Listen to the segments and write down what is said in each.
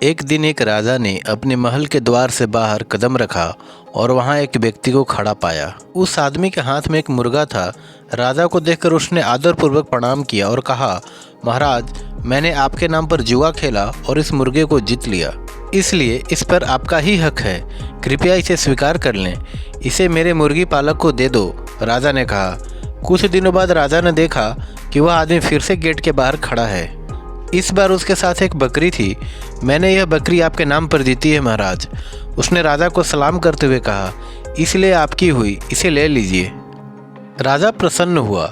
एक दिन एक राजा ने अपने महल के द्वार से बाहर कदम रखा और वहां एक व्यक्ति को खड़ा पाया। उस आदमी के हाथ में एक मुर्गा था। राजा को देखकर उसने आदरपूर्वक प्रणाम किया और कहा, महाराज, मैंने आपके नाम पर जुआ खेला और इस मुर्गे को जीत लिया, इसलिए इस पर आपका ही हक है। कृपया इसे स्वीकार कर लें। इसे मेरे मुर्गी पालक को दे दो। राजा ने कहा। कुछ दिनों बाद राजा ने देखा कि वह आदमी फिर से गेट के बाहर खड़ा है। इस बार उसके साथ एक बकरी थी। मैंने यह बकरी आपके नाम पर जीती है महाराज, उसने राजा को सलाम करते हुए कहा। इसलिए आपकी हुई, इसे ले लीजिए। राजा प्रसन्न हुआ।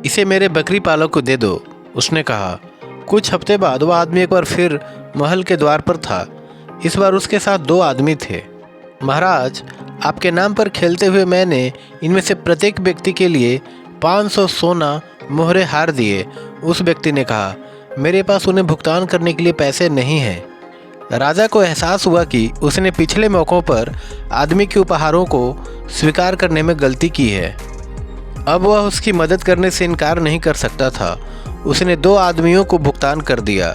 इसे मेरे बकरी पालक को दे दो, उसने कहा। कुछ हफ्ते बाद वह आदमी एक बार फिर महल के द्वार पर था। इस बार उसके साथ 2 आदमी थे। महाराज, आपके नाम पर खेलते हुए मैंने इनमें से प्रत्येक व्यक्ति के लिए 500 सोना मोहरे हार दिए। उस व्यक्ति ने कहा, मेरे पास उन्हें भुगतान करने के लिए पैसे नहीं हैं। राजा को एहसास हुआ कि उसने पिछले मौक़ों पर आदमी के उपहारों को स्वीकार करने में गलती की है। अब वह उसकी मदद करने से इनकार नहीं कर सकता था। उसने 2 आदमियों को भुगतान कर दिया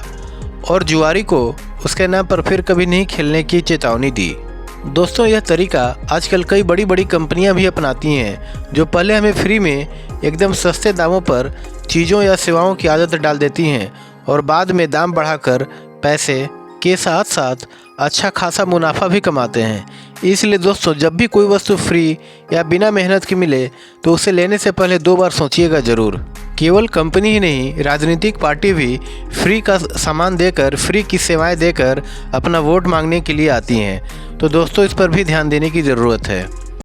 और जुआरी को उसके नाम पर फिर कभी नहीं खेलने की चेतावनी दी। दोस्तों, यह तरीका आजकल कई बड़ी बड़ी कंपनियां भी अपनाती हैं, जो पहले हमें फ्री में एकदम सस्ते दामों पर चीज़ों या सेवाओं की आदत डाल देती हैं और बाद में दाम बढ़ाकर पैसे के साथ साथ अच्छा खासा मुनाफा भी कमाते हैं। इसलिए दोस्तों, जब भी कोई वस्तु फ्री या बिना मेहनत की मिले तो उसे लेने से पहले 2 बार सोचिएगा ज़रूर। केवल कंपनी ही नहीं, राजनीतिक पार्टी भी फ्री का सामान देकर, फ्री की सेवाएं देकर अपना वोट मांगने के लिए आती हैं। तो दोस्तों, इस पर भी ध्यान देने की ज़रूरत है।